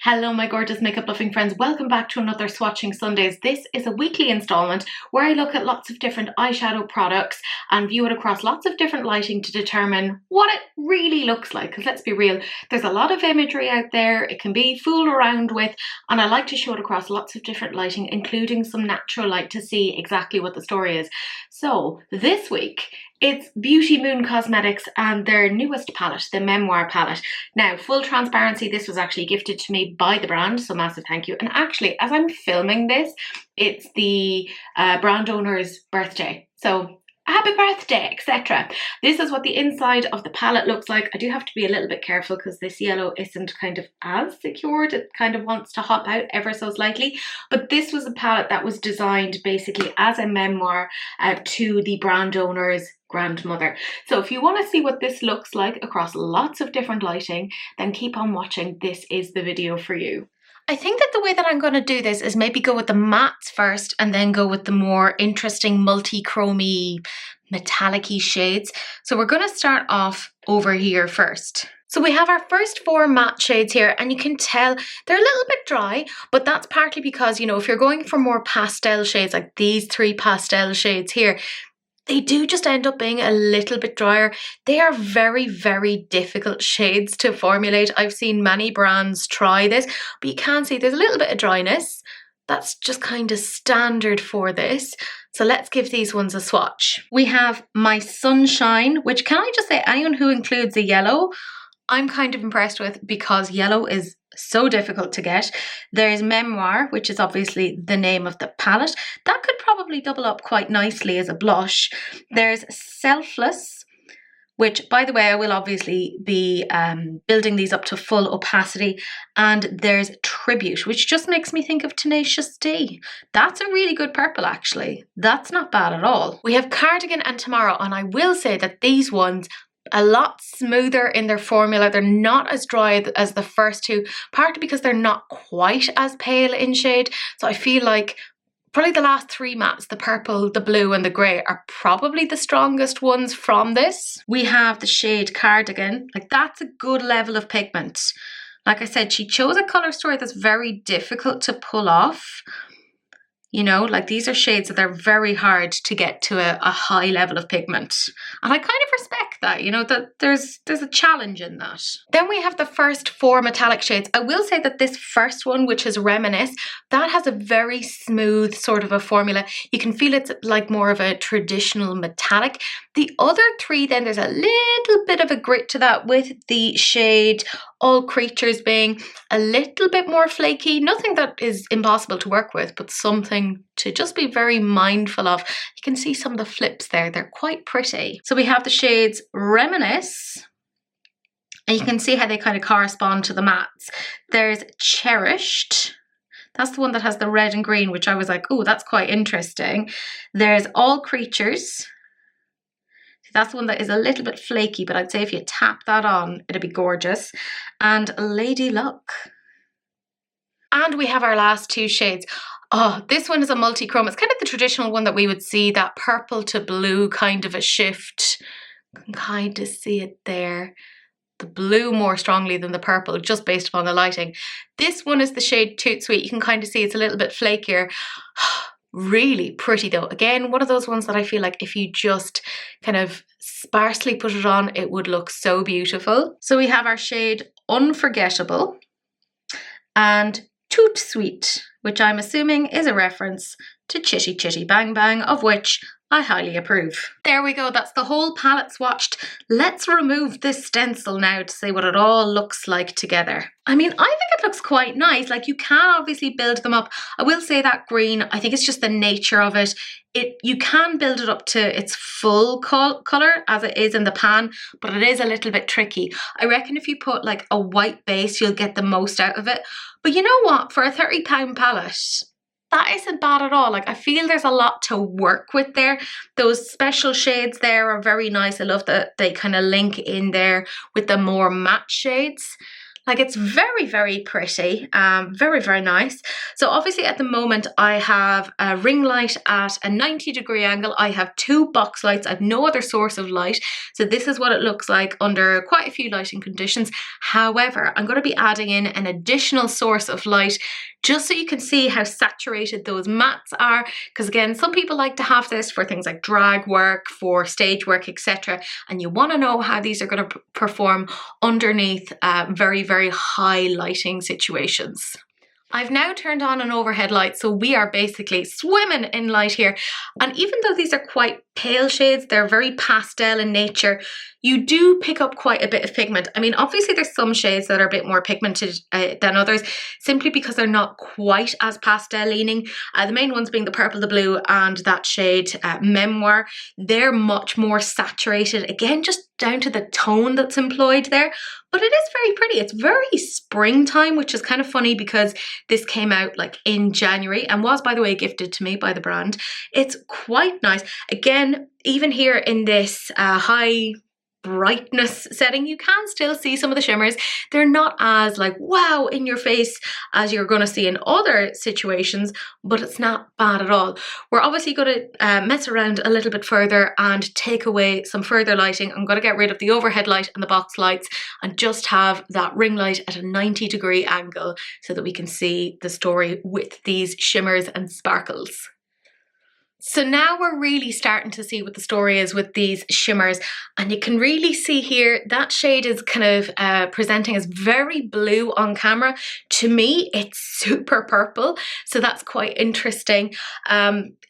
Hello my gorgeous makeup loving friends, welcome back to another Swatching Sundays. This is a weekly installment where I look at lots of different eyeshadow products and view it across lots of different lighting to determine what it really looks like. Because let's be real, there's a lot of imagery out there, it can be fooled around with, and I like to show it across lots of different lighting, including some natural light to see exactly what the story is. So this week, it's Beauty Moon Cosmetics and their newest palette, the Memoir palette. Now, full transparency, this was actually gifted to me by the brand, so massive thank you. And actually, as I'm filming this, it's the brand owner's birthday. So happy birthday, etc. This is what the inside of the palette looks like. I do have to be a little bit careful because this yellow isn't kind of as secured. It kind of wants to hop out ever so slightly. But this was a palette that was designed basically as a memoir to the brand owner's grandmother. So if you want to see what this looks like across lots of different lighting, then keep on watching. This is the video for you. I think that the way that I'm going to do this is maybe go with the mattes first and then go with the more interesting multi-chromey metallic-y shades. So we're going to start off over here first. So we have our first four matte shades here, and you can tell they're a little bit dry, but that's partly because, you know, if you're going for more pastel shades like these three pastel shades here, they do just end up being a little bit drier. They are very, very difficult shades to formulate. I've seen many brands try this, but you can see there's a little bit of dryness. That's just kind of standard for this. So let's give these ones a swatch. We have My Sunshine, which can I just say, anyone who includes a yellow, I'm kind of impressed with because yellow is so difficult to get. There's Memoir, which is obviously the name of the palette. That could probably double up quite nicely as a blush. There's Selfless, which, by the way, I will obviously be building these up to full opacity. And there's Tribute, which just makes me think of Tenacious D. That's a really good purple, actually. That's not bad at all. We have Cardigan and Tomorrow, and I will say that these ones a lot smoother in their formula. They're not as dry as the first two, partly because they're not quite as pale in shade. So I feel like probably the last three mattes, the purple, the blue and the grey, are probably the strongest ones from this. We have the shade Cardigan. Like, that's a good level of pigment. Like I said, she chose a colour story that's very difficult to pull off. You know, like these are shades that are very hard to get to a high level of pigment. And I kind of respect that, you know, that there's a challenge in that. Then we have the first four metallic shades. I will say that this first one, which is Reminisce, that has a very smooth sort of a formula. You can feel it's like more of a traditional metallic. The other three, then there's a little bit of a grit to that, with the shade All Creatures being a little bit more flaky. Nothing that is impossible to work with, but something to just be very mindful of. You can see some of the flips there. They're quite pretty. So we have the shades Reminisce, and you can see how they kind of correspond to the mattes. There's Cherished. That's the one that has the red and green, which I was like, oh, that's quite interesting. There's All Creatures. That's the one that is a little bit flaky, but I'd say if you tap that on, it'd be gorgeous. And Lady Luck. And we have our last two shades. Oh, this one is a multi-chrome. It's kind of the traditional one that we would see, that purple to blue kind of a shift. You can kind of see it there. The blue more strongly than the purple, just based upon the lighting. This one is the shade Toot Sweet. You can kind of see it's a little bit flakier. Really pretty though. Again, one of those ones that I feel like if you just kind of sparsely put it on, it would look so beautiful. So we have our shade Unforgettable and Toot Sweet, which I'm assuming is a reference to Chitty Chitty Bang Bang, of which I highly approve. There we go, that's the whole palette swatched. Let's remove this stencil now to see what it all looks like together. I mean, I think it looks quite nice. Like, you can obviously build them up. I will say that green, I think it's just the nature of it. You can build it up to its full colour as it is in the pan, but it is a little bit tricky. I reckon if you put like a white base, you'll get the most out of it. But you know what? For a £30 palette, that isn't bad at all. Like, I feel there's a lot to work with there. Those special shades there are very nice. I love that they kind of link in there with the more matte shades. Like, it's very, very pretty, very, very nice. So obviously at the moment I have a ring light at a 90-degree angle. I have 2 box lights. I have no other source of light. So this is what it looks like under quite a few lighting conditions. However, I'm going to be adding in an additional source of light just so you can see how saturated those mattes are. Because again, some people like to have this for things like drag work, for stage work, etc. And you want to know how these are going to perform underneath very, very high lighting situations. I've now turned on an overhead light, so we are basically swimming in light here. And even though these are quite pale shades, they're very pastel in nature, you do pick up quite a bit of pigment. I mean, obviously there's some shades that are a bit more pigmented than others, simply because they're not quite as pastel leaning. The main ones being the purple, the blue, and that shade Memoir. They're much more saturated, again, just down to the tone that's employed there. But it is very pretty. It's very springtime, which is kind of funny because this came out like in January and was, by the way, gifted to me by the brand. It's quite nice. Again, even here in this high brightness setting, you can still see some of the shimmers. They're not as like wow in your face as you're going to see in other situations, but it's not bad at all. We're obviously going to mess around a little bit further and take away some further lighting. I'm going to get rid of the overhead light and the box lights and just have that ring light at a 90-degree angle so that we can see the story with these shimmers and sparkles. So now we're really starting to see what the story is with these shimmers, and you can really see here that shade is kind of presenting as very blue on camera. To me, it's super purple, so that's quite interesting.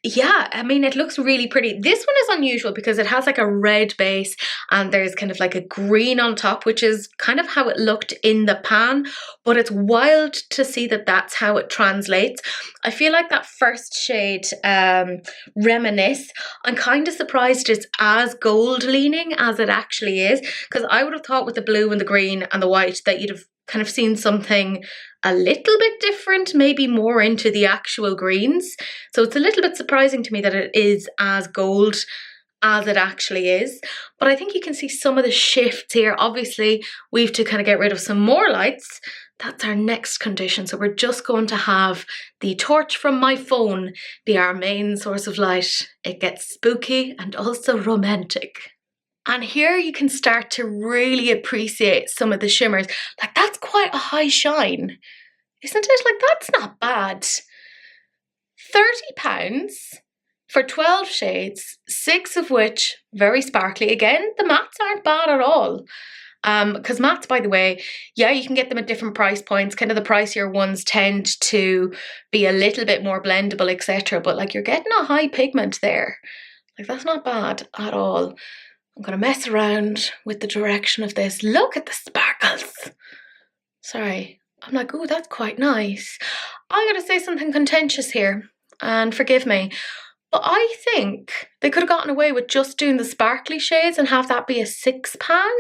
Yeah, I mean, it looks really pretty. This one is unusual because it has like a red base and there's kind of like a green on top, which is kind of how it looked in the pan, but it's wild to see that that's how it translates. I feel like that first shade, Reminisce, I'm kind of surprised it's as gold leaning as it actually is, because I would have thought with the blue and the green and the white that you'd have kind of seen something a little bit different, maybe more into the actual greens. So it's a little bit surprising to me that it is as gold as it actually is. But I think you can see some of the shifts here. Obviously, we have to kind of get rid of some more lights. That's our next condition. So we're just going to have the torch from my phone be our main source of light. It gets spooky and also romantic. And here you can start to really appreciate some of the shimmers. Like, that's quite a high shine, isn't it? Like, that's not bad. £30 for 12 shades, 6 of which very sparkly. Again, the mattes aren't bad at all. Because mattes, by the way, yeah, you can get them at different price points. Kind of the pricier ones tend to be a little bit more blendable, etc. But like, you're getting a high pigment there. Like, that's not bad at all. I'm going to mess around with the direction of this. Look at the sparkles. Sorry. I'm like, oh, that's quite nice. I'm going to say something contentious here, and forgive me, but I think they could have gotten away with just doing the sparkly shades and have that be a 6 pan.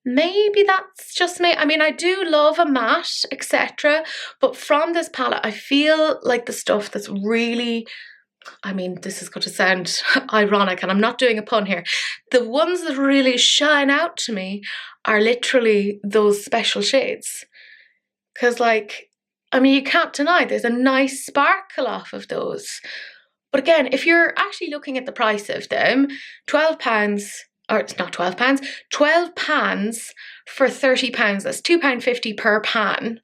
Maybe that's just me. I mean, I do love a matte, etc. But from this palette, I feel like the stuff that's really, I mean, this is going to sound ironic and I'm not doing a pun here. The ones that really shine out to me are literally those special shades. Because like, I mean, you can't deny there's a nice sparkle off of those. But again, if you're actually looking at the price of them, £12, or it's not £12, 12 pans for £30, that's £2.50 per pan.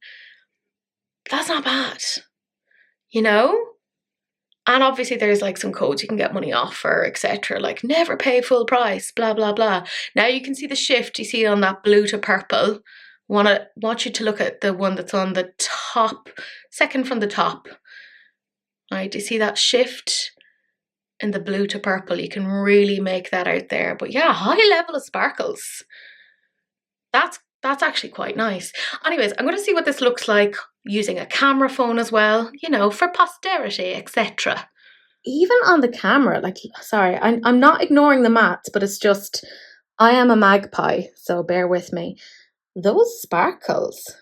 That's not bad, you know? And obviously there's like some codes you can get money off for, etc. Like never pay full price, blah, blah, blah. Now you can see the shift you see on that blue to purple. Want you to look at the one that's on the top, second from the top. Right, do you see that shift in the blue to purple? You can really make that out there. But yeah, high level of sparkles. That's actually quite nice. Anyways, I'm going to see what this looks like using a camera phone as well, you know, for posterity, etc. Even on the camera, like, sorry, I'm not ignoring the mattes, but it's just, I am a magpie, so bear with me. Those sparkles,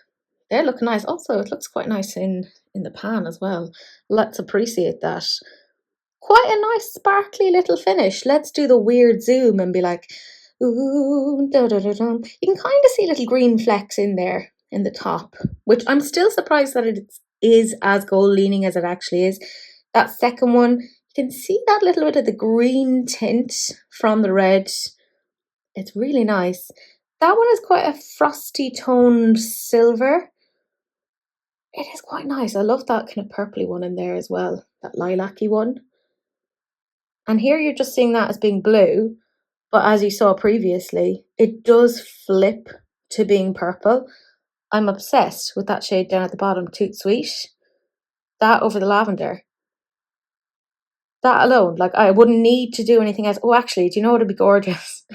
they're looking nice. Also, it looks quite nice in the pan as well. Let's appreciate that. Quite a nice sparkly little finish. Let's do the weird zoom and be like, Ooh, da, da, da, da. You can kind of see little green flecks in there in the top, which I'm still surprised that it is as gold leaning as it actually is. That second one, you can see that little bit of the green tint from the red. It's really nice. That one is quite a frosty toned silver. It is quite nice. I love that kind of purpley one in there as well, that lilac-y one. And here you're just seeing that as being blue, but as you saw previously, it does flip to being purple. I'm obsessed with that shade down at the bottom, Toot Sweet. That over the lavender. That alone, like I wouldn't need to do anything else. Oh, actually, do you know what would be gorgeous?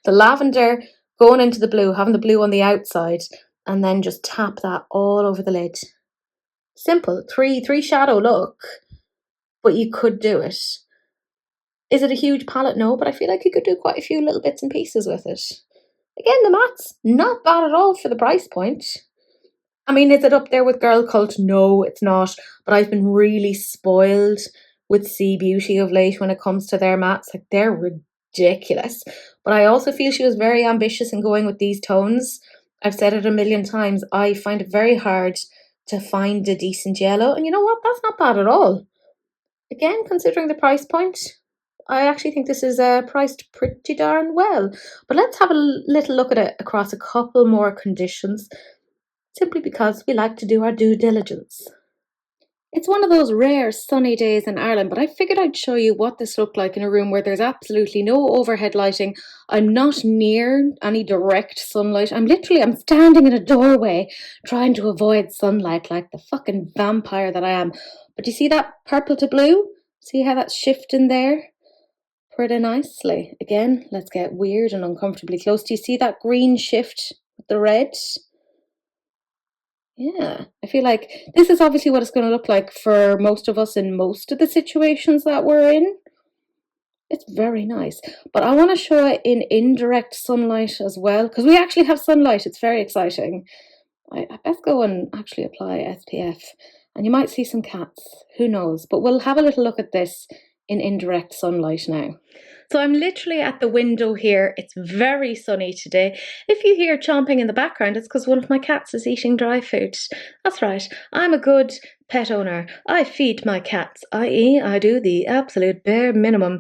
The lavender going into the blue, having the blue on the outside, and then just tap that all over the lid. Simple, three shadow look, but you could do it. Is it a huge palette? No, but I feel like you could do quite a few little bits and pieces with it. Again, the mattes, not bad at all for the price point. I mean, is it up there with Girl Cult? No, it's not. But I've been really spoiled with C Beauty of late when it comes to their mattes. Like, they're ridiculous. But I also feel she was very ambitious in going with these tones. I've said it a million times. I find it very hard to find a decent yellow. And you know what? That's not bad at all. Again, considering the price point, I actually think this is priced pretty darn well. But let's have a little look at it across a couple more conditions, simply because we like to do our due diligence. It's one of those rare sunny days in Ireland, but I figured I'd show you what this looked like in a room where there's absolutely no overhead lighting. I'm not near any direct sunlight. I'm standing in a doorway trying to avoid sunlight like the fucking vampire that I am. But do you see that purple to blue? See how that's shifting there? Pretty nicely. Again, let's get weird and uncomfortably close. Do you see that green shift with the red? Yeah, I feel like this is obviously what it's going to look like for most of us in most of the situations that we're in. It's very nice. But I want to show it in indirect sunlight as well, because we actually have sunlight. It's very exciting. I best go and actually apply SPF. And you might see some cats. Who knows? But we'll have a little look at this in indirect sunlight now. So I'm literally at the window here. It's very sunny today. If you hear chomping in the background, it's because one of my cats is eating dry food. That's right. I'm a good pet owner. I feed my cats, i.e. I do the absolute bare minimum.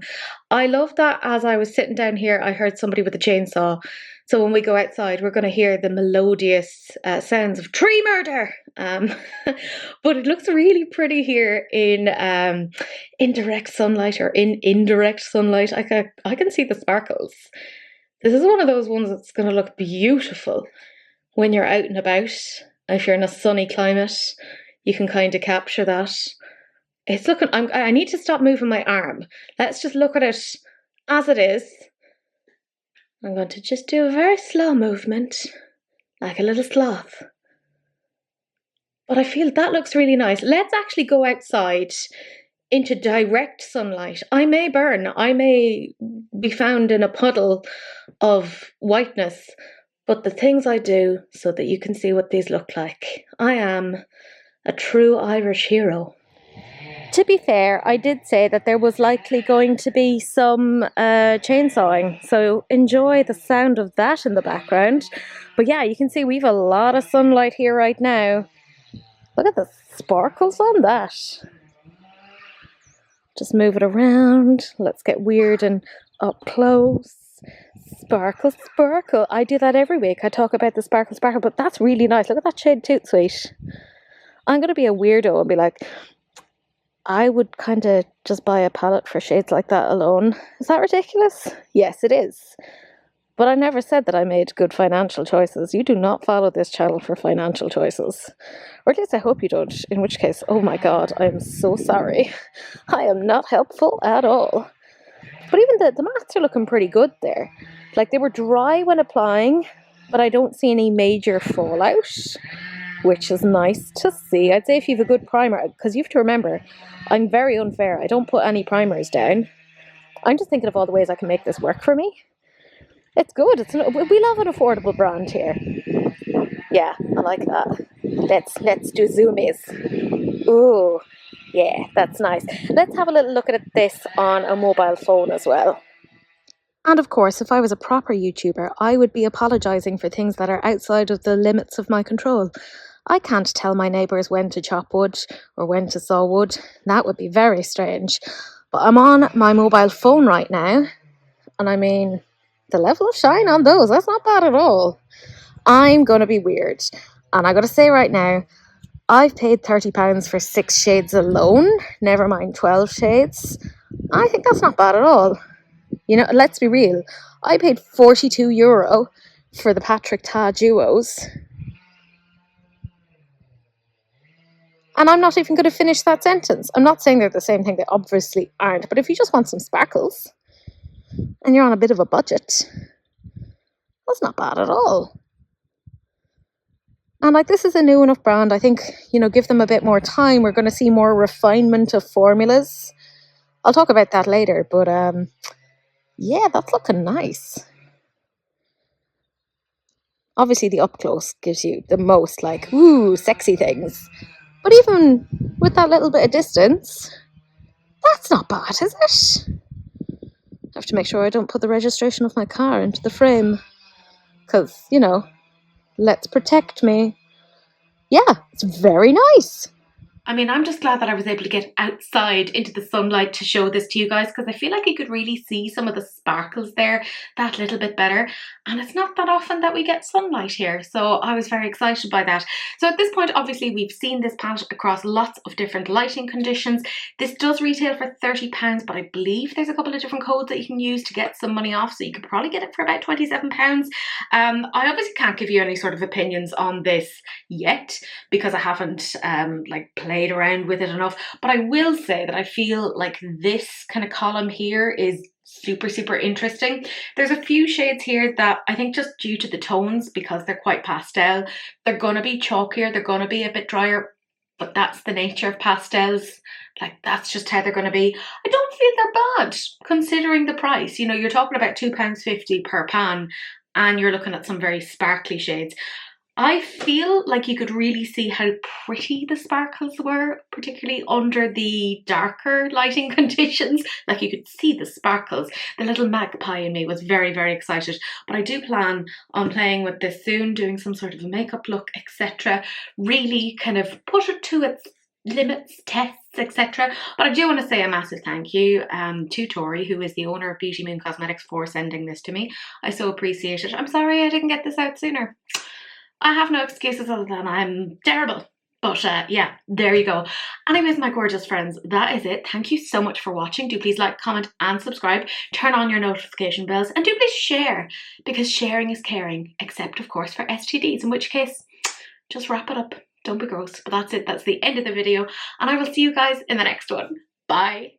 I love that as I was sitting down here, I heard somebody with a chainsaw. So when we go outside, we're going to hear the melodious sounds of tree murder. But it looks really pretty here in indirect sunlight or in indirect sunlight. I can see the sparkles. This is one of those ones that's going to look beautiful when you're out and about. If you're in a sunny climate, you can kind of capture that. It's looking, I need to stop moving my arm. Let's just look at it as it is. I'm going to just do a very slow movement, like a little sloth. But I feel that looks really nice. Let's actually go outside into direct sunlight. I may burn. I may be found in a puddle of whiteness. But the things I do so that you can see what these look like. I am a true Irish hero. To be fair, I did say that there was likely going to be some chainsawing, so enjoy the sound of that in the background. But yeah, you can see we've a lot of sunlight here right now. Look at the sparkles on that. Just move it around. Let's get weird and up close. Sparkle, sparkle. I do that every week. I talk about the sparkle, sparkle, but that's really nice. Look at that shade Toot Sweet. I'm going to be a weirdo and be like, I would kind of just buy a palette for shades like that alone. Is that ridiculous? Yes, it is. But I never said that I made good financial choices. You do not follow this channel for financial choices. Or at least I hope you don't. In which case, oh my god, I'm so sorry. I am not helpful at all. But even the mattes are looking pretty good there. Like, they were dry when applying, but I don't see any major fallout, which is nice to see. I'd say if you have a good primer, because you have to remember, I'm very unfair. I don't put any primers down. I'm just thinking of all the ways I can make this work for me. It's good. We love an affordable brand here. Yeah, I like that. Let's do zoomies. Ooh, yeah, that's nice. Let's have a little look at this on a mobile phone as well. And of course, if I was a proper YouTuber, I would be apologising for things that are outside of the limits of my control. I can't tell my neighbours when to chop wood or when to saw wood. That would be very strange. But I'm on my mobile phone right now, and I mean, the level of shine on those, that's not bad at all. I'm going to be weird. And I got to say right now, I've paid £30 for 6 shades alone, never mind 12 shades. I think that's not bad at all. You know, let's be real. I paid €42 for the Patrick Ta duos. And I'm not even going to finish that sentence. I'm not saying they're the same thing, they obviously aren't. But if you just want some sparkles and you're on a bit of a budget, that's not bad at all. And like, this is a new enough brand. I think, you know, give them a bit more time. We're going to see more refinement of formulas. I'll talk about that later. But yeah, that's looking nice. Obviously, the up close gives you the most like, ooh, sexy things. But even with that little bit of distance, that's not bad, is it? I have to make sure I don't put the registration of my car into the frame. Because, you know, let's protect me. Yeah, it's very nice. I mean, I'm just glad that I was able to get outside into the sunlight to show this to you guys, because I feel like you could really see some of the sparkles there that little bit better. And it's not that often that we get sunlight here, so I was very excited by that. So at this point, obviously, we've seen this palette across lots of different lighting conditions. This does retail for £30, but I believe there's a couple of different codes that you can use to get some money off, so you could probably get it for about £27. I obviously can't give you any sort of opinions on this yet, because I haven't like played around with it enough, but I will say that I feel like this kind of column here is super interesting. There's a few shades here that I think, just due to the tones, because they're quite pastel, they're gonna be chalkier, they're gonna be a bit drier, but that's the nature of pastels. Like, that's just how they're going to be. I don't feel they're bad considering the price. You know, you're talking about £2.50 per pan, and you're looking at some very sparkly shades. I feel like you could really see how pretty the sparkles were, particularly under the darker lighting conditions. Like, you could see the sparkles. The little magpie in me was very excited. But I do plan on playing with this soon, doing some sort of a makeup look, etc. Really kind of push it to its limits, tests, etc. But I do want to say a massive thank you to Tori, who is the owner of Beauty Moon Cosmetics, for sending this to me. I so appreciate it. I'm sorry I didn't get this out sooner. I have no excuses other than I'm terrible. But yeah, there you go. Anyways, my gorgeous friends, that is it. Thank you so much for watching. Do please like, comment and subscribe. Turn on your notification bells, and do please share, because sharing is caring, except of course for STDs, in which case just wrap it up. Don't be gross. But that's it. That's the end of the video, and I will see you guys in the next one. Bye.